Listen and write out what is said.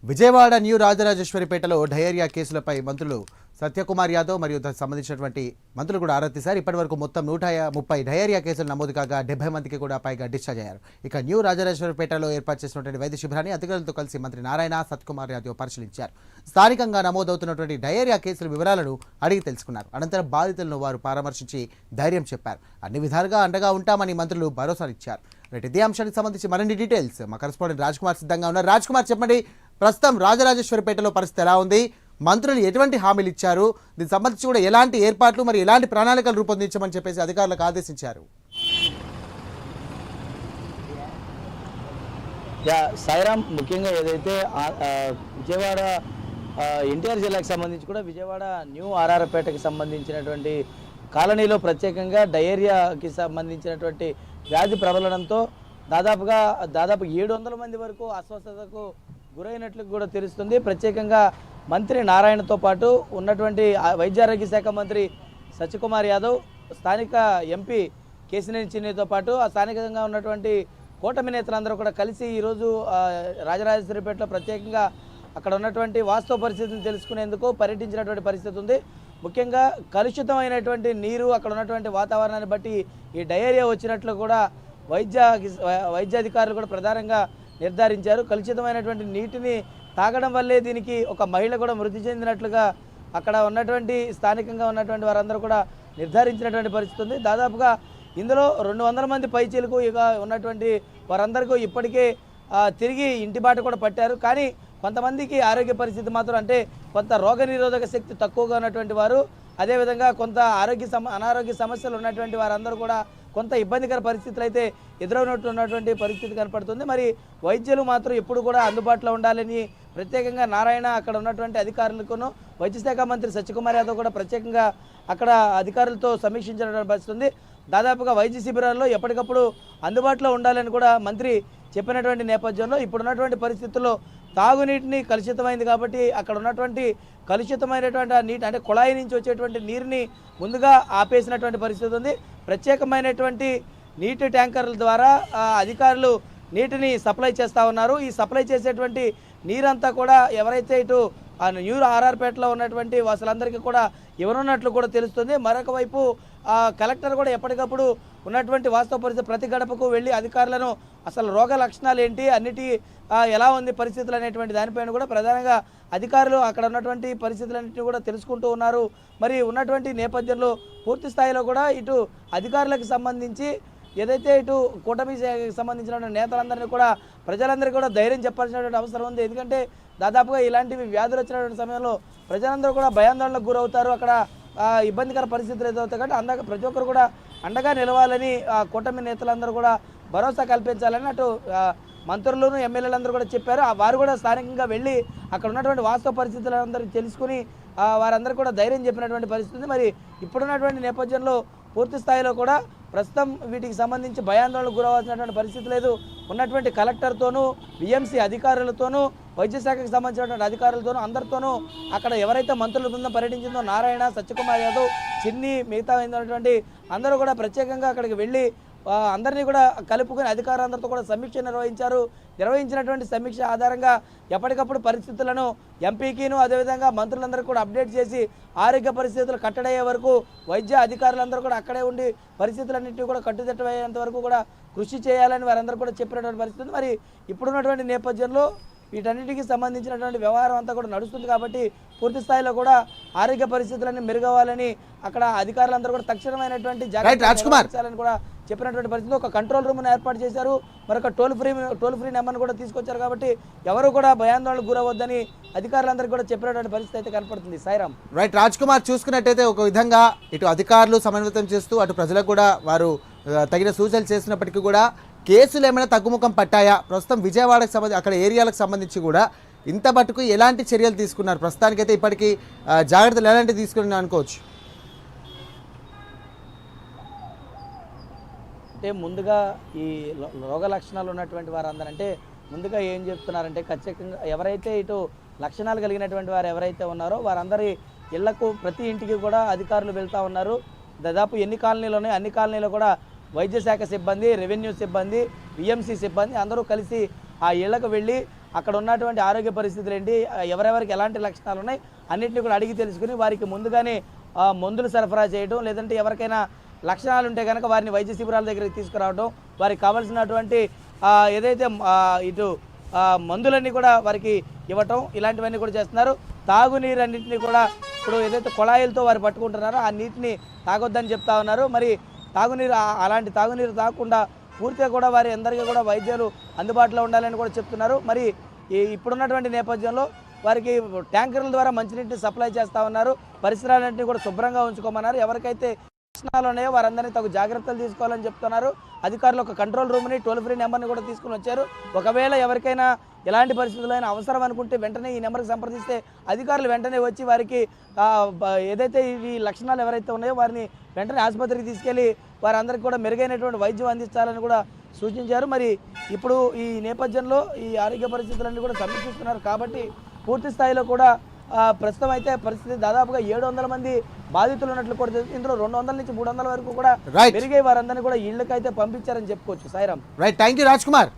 Vijayawada new రాజరాజేశ్వరిపేటలో diarrhoea కేసులపై మంత్రులు సత్యకుమార్ యాదవ్ మరియు సంబంధించినటువంటి మంత్రులు కూడా ఆరా తీశారు. ఇప్పటివరకు మొత్తం 130 డయేరియా కేసులు నమోదు కాగా 70 మందికి కూడా పైగా డిశ్చార్జ్ అయ్యారు. ఇక న్యూ రాజరాజేశ్వరిపేటలో ఏర్పాటు చేసినటువంటి వైద్య శిబిరాన్ని అధికారులతో కలిసి మంత్రి నారాయణ, సత్యకుమార్ యాదవ్ పరిశీలించారు. స్థానికంగా నమోదవుతున్నటువంటి డయేరియా కేసుల వివరాలను అడిగి తెలుసుకున్నారు. అనంతరం బాధితులను వారు పరామర్శించి ధైర్యం చెప్పారు. అన్ని విధాలుగా అండగా ఉంటామని మంత్రులు భరోసానిచ్చారు. ఇదే అంశానికి సంబంధించి మరిన్ని డీటెయిల్స్ మా కరెస్పాండెంట్ రాజ్ కుమార్ సిద్ధంగా ఉన్నారు. రాజ్ కుమార్, చెప్పండి, ప్రస్తుతం రాజరాజేశ్వరిపేటలో పరిస్థితి ఎలా ఉంది? మంత్రులు ఎటువంటి హామీలు ఇచ్చారు? దీనికి సంబంధించి కూడా ఎలాంటి ఏర్పాట్లు మరి ఎలాంటి ప్రణాళికలు రూపొందించమని చెప్పేసి అధికారులకు ఆదేశించారు? సాయిరామ్, ముఖ్యంగా ఏదైతే విజయవాడ ఎన్టీఆర్ జిల్లాకు సంబంధించి కూడా విజయవాడ న్యూ ఆర్ఆర్పేటకి సంబంధించినటువంటి కాలనీలో ప్రత్యేకంగా డయేరియాకి సంబంధించినటువంటి వ్యాధి ప్రబలడంతో దాదాపు 700 మంది వరకు అస్వస్థతకు గురైనట్లు కూడా తెలుస్తుంది. ప్రత్యేకంగా మంత్రి నారాయణతో పాటు ఉన్నటువంటి వైద్యారోగ్య శాఖ మంత్రి సత్యకుమార్ యాదవ్, స్థానిక ఎంపీ కేసినేని చిన్నితో పాటు ఆ స్థానికంగా ఉన్నటువంటి కూటమి నేతలందరూ కూడా కలిసి ఈరోజు రాజరాజేశ్వరిపేటలో ప్రత్యేకంగా అక్కడ ఉన్నటువంటి వాస్తవ పరిస్థితిని తెలుసుకునేందుకు పర్యటించినటువంటి పరిస్థితి ఉంది. ముఖ్యంగా కలుషితమైనటువంటి నీరు, అక్కడ ఉన్నటువంటి వాతావరణాన్ని బట్టి ఈ డయేరియా వచ్చినట్లు కూడా వైద్యాధికారులు కూడా ప్రధానంగా నిర్ధారించారు. కలుషితమైనటువంటి నీటిని తాగడం వల్లే దీనికి ఒక మహిళ కూడా మృతి చెందినట్లుగా అక్కడ ఉన్నటువంటి స్థానికంగా ఉన్నటువంటి వారందరూ కూడా నిర్ధారించినటువంటి పరిస్థితి ఉంది. దాదాపుగా ఇందులో 200 మంది పైచీలకు ఇక ఉన్నటువంటి వారందరికీ ఇప్పటికే తిరిగి ఇంటి బాట కూడా పట్టారు. కానీ కొంతమందికి ఆరోగ్య పరిస్థితి మాత్రం, అంటే కొంత రోగనిరోధక శక్తి తక్కువగా ఉన్నటువంటి వారు, అదేవిధంగా కొంత అనారోగ్య సమస్యలు ఉన్నటువంటి వారందరూ కూడా కొంత ఇబ్బందికర పరిస్థితులు అయితే ఎదురవుతున్నటువంటి పరిస్థితి కనపడుతుంది. మరి వైద్యులు మాత్రం ఎప్పుడు కూడా అందుబాటులో ఉండాలని ప్రత్యేకంగా నారాయణ అక్కడ ఉన్నటువంటి అధికారులకును వైద్యశాఖ మంత్రి సత్యకుమార్ యాదవ్ కూడా ప్రత్యేకంగా అక్కడ అధికారులతో సమీక్షించినటువంటి పరిస్థితి ఉంది. దాదాపుగా వైద్య శిబిరాల్లో ఎప్పటికప్పుడు అందుబాటులో ఉండాలని కూడా మంత్రి చెప్పినటువంటి నేపథ్యంలో ఇప్పుడున్నటువంటి పరిస్థితుల్లో తాగునీటిని కలుషితమైంది కాబట్టి అక్కడ ఉన్నటువంటి కలుషితమైనటువంటి నీటి, అంటే కుళాయి నుంచి వచ్చేటువంటి నీరుని ముందుగా ఆపేసినటువంటి పరిస్థితి ఉంది. ప్రత్యేకమైనటువంటి నీటి ట్యాంకర్ల ద్వారా అధికారులు నీటిని సప్లై చేస్తూ ఉన్నారు. ఈ సప్లై చేసేటువంటి నీరంతా కూడా ఎవరైతే ఇటు న్యూ ఆర్ఆర్పేటలో ఉన్నటువంటి వాసులందరికీ కూడా ఇవ్వనున్నట్లు కూడా తెలుస్తుంది. మరొక వైపు కలెక్టర్ కూడా ఎప్పటికప్పుడు ఉన్నటువంటి వాస్తవ పరిస్థితి ప్రతి గడపకు వెళ్ళి అధికారులను అసలు రోగ లక్షణాలు ఏంటి, అన్నిటి ఎలా ఉంది పరిస్థితులు అనేటువంటి దానిపైన కూడా ప్రధానంగా అధికారులు అక్కడ ఉన్నటువంటి పరిస్థితులన్నింటినీ కూడా తెలుసుకుంటూ ఉన్నారు. మరి ఉన్నటువంటి నేపథ్యంలో పూర్తి స్థాయిలో కూడా ఇటు అధికారులకు సంబంధించి ఏదైతే ఇటు కూటమి సంబంధించిన నేతలందరినీ కూడా ప్రజలందరికీ కూడా ధైర్యం చెప్పాల్సినటువంటి అవసరం ఉంది. ఎందుకంటే దాదాపుగా ఇలాంటివి వ్యాధులు వచ్చినటువంటి సమయంలో ప్రజలందరూ కూడా భయాందోళనకు గురవుతారు. అక్కడ ఇబ్బందికర పరిస్థితులు ఎదురవుతాయి కాబట్టి ప్రతి ఒక్కరు కూడా అండగా నిలవాలని కూటమి నేతలందరూ కూడా భరోసా కల్పించాలని అటు మంత్రులను ఎమ్మెల్యేలందరూ కూడా చెప్పారు. వారు కూడా స్థానికంగా వెళ్ళి అక్కడ ఉన్నటువంటి వాస్తవ పరిస్థితులందరూ తెలుసుకుని వారందరూ కూడా ధైర్యం చెప్పినటువంటి పరిస్థితి. మరి ఇప్పుడున్నటువంటి నేపథ్యంలో పూర్తి స్థాయిలో కూడా ప్రస్తుతం వీటికి సంబంధించి భయాందోళనకు గురవలసినటువంటి పరిస్థితి లేదు. ఉన్నటువంటి కలెక్టర్తోనూ, బిఎంసీ అధికారులతోనూ, వైద్యశాఖకు సంబంధించినటువంటి అధికారులతోనూ అందరితోనూ అక్కడ ఎవరైతే మంత్రుల బృందం పర్యటించిందో నారాయణ, సత్యకుమార్ యాదవ్, చిన్ని, మిగతా అయినటువంటి అందరూ కూడా ప్రత్యేకంగా అక్కడికి వెళ్ళి అందరినీ కూడా కలుపుకొని అధికారులందరితో కూడా సమీక్ష నిర్వహించినటువంటి సమీక్ష ఆధారంగా ఎప్పటికప్పుడు పరిస్థితులను ఎంపీకిను అదేవిధంగా మంత్రులందరూ కూడా అప్డేట్ చేసి ఆరోగ్య పరిస్థితులు కట్టడయ్యే వరకు వైద్య అధికారులందరూ కూడా అక్కడే ఉండి పరిస్థితులన్నింటినీ కూడా కట్టుదిట్టమయ్యేంత వరకు కూడా కృషి చేయాలని వారందరూ కూడా చెప్పినటువంటి పరిస్థితి. మరి ఇప్పుడున్నటువంటి నేపథ్యంలో వీటన్నిటికీ సంబంధించినటువంటి వ్యవహారం అంతా కూడా నడుస్తుంది కాబట్టి పూర్తి స్థాయిలో కూడా ఆరోగ్య పరిస్థితులన్నీ మెరుగవ్వాలని అక్కడ అధికారులందరూ కూడా తక్షణమైనటువంటి జాగ్రత్తలు కూడా చెప్పినటువంటి పరిస్థితి. ఒక కంట్రోల్ రూమ్ను ఏర్పాటు చేశారు, మరొక టోల్ ఫ్రీ నెంబర్ను కూడా తీసుకొచ్చారు కాబట్టి ఎవరు కూడా భయాందోళనకు గురవద్దని అధికారులందరికీ కూడా చెప్పినటువంటి పరిస్థితి అయితే కనపడుతుంది. సాయిరామ్. రైట్ రాజ్ కుమార్, చూసుకున్నట్టయితే ఒక విధంగా ఇటు అధికారులు సమన్వయం చేస్తూ అటు ప్రజలకు కూడా వారు తగిన సూచనలు చేసినప్పటికీ కూడా కేసులు ఏమైనా తగ్గుముఖం పట్టాయా? ప్రస్తుతం విజయవాడకు సంబంధించి అక్కడ ఏరియాలకు సంబంధించి కూడా ఇంత మటుకు ఎలాంటి చర్యలు తీసుకున్నారు? ప్రస్తుతానికైతే ఇప్పటికీ జాగ్రత్తలు ఎలాంటివి తీసుకుని అనుకోవచ్చు? అంటే ముందుగా ఈ రోగ లక్షణాలు ఉన్నటువంటి వారందరూ అంటే ముందుగా ఏం చెప్తున్నారంటే ఖచ్చితంగా ఎవరైతే ఇటు లక్షణాలు కలిగినటువంటి వారు ఎవరైతే ఉన్నారో వారందరి ఇళ్లకు ప్రతి ఇంటికి కూడా అధికారులు వెళ్తూ ఉన్నారు. దాదాపు ఎన్ని కాలనీలు ఉన్నాయో అన్ని కాలనీలో కూడా వైద్య శాఖ సిబ్బంది, రెవెన్యూ సిబ్బంది, బిఎంసీ సిబ్బంది అందరూ కలిసి ఆ ఇళ్లకు వెళ్ళి అక్కడ ఉన్నటువంటి ఆరోగ్య పరిస్థితులు ఏంటి, ఎవరెవరికి ఎలాంటి లక్షణాలు ఉన్నాయి అన్నింటినీ కూడా అడిగి తెలుసుకుని వారికి ముందుగానే మందులు సరఫరా చేయడం, లేదంటే ఎవరికైనా లక్షణాలు ఉంటే కనుక వారిని వైద్య శిబిరాల దగ్గరికి తీసుకురావడం, వారికి కావాల్సినటువంటి ఏదైతే ఇటు మందులన్నీ కూడా వారికి ఇవ్వటం, ఇలాంటివన్నీ కూడా చేస్తున్నారు. తాగునీరు అన్నింటినీ కూడా ఇప్పుడు ఏదైతే కొళాయిలతో వారు పట్టుకుంటున్నారో ఆ నీటిని తాగొద్దని చెప్తా ఉన్నారు. మరి తాగునీరు అలాంటి తాగునీరు తాగకుండా పూర్తిగా కూడా వారి అందరికీ కూడా వైద్యులు అందుబాటులో ఉండాలని కూడా చెప్తున్నారు. మరి ఇప్పుడున్నటువంటి నేపథ్యంలో వారికి ట్యాంకర్ల ద్వారా మంచినీటిని సప్లై చేస్తూ ఉన్నారు. పరిసరాలన్నింటినీ కూడా శుభ్రంగా ఉంచుకోమన్నారు. ఎవరికైతే లక్షణాలు ఉన్నాయో వారందరినీ తగు జాగ్రత్తలు తీసుకోవాలని చెప్తున్నారు. అధికారులు ఒక కంట్రోల్ రూమ్ని, టోల్ ఫ్రీ నెంబర్ని కూడా తీసుకుని వచ్చారు. ఒకవేళ ఎవరికైనా ఎలాంటి పరిస్థితులైనా అవసరం అనుకుంటే వెంటనే ఈ నెంబర్కి సంప్రదిస్తే అధికారులు వెంటనే వచ్చి వారికి ఏదైతే ఈ లక్షణాలు ఎవరైతే ఉన్నాయో వారిని వెంటనే ఆసుపత్రికి తీసుకెళ్లి వారందరికీ కూడా మెరుగైనటువంటి వైద్యం అందించాలని కూడా సూచించారు. మరి ఇప్పుడు ఈ నేపథ్యంలో ఈ ఆరోగ్య పరిస్థితులన్నీ కూడా సమీక్షిస్తున్నారు కాబట్టి పూర్తి స్థాయిలో కూడా ప్రస్తుతం అయితే పరిస్థితి దాదాపుగా 700 మంది బాధితులు ఉన్నట్లు కూడా తెలుసు. ఇందులో 200 నుంచి 300 వరకు కూడా పెరిగే వారందరినీ కూడా ఇళ్ళకైతే పంపించారని చెప్పుకోవచ్చు. Sairam. Right, thank you Raj Kumar.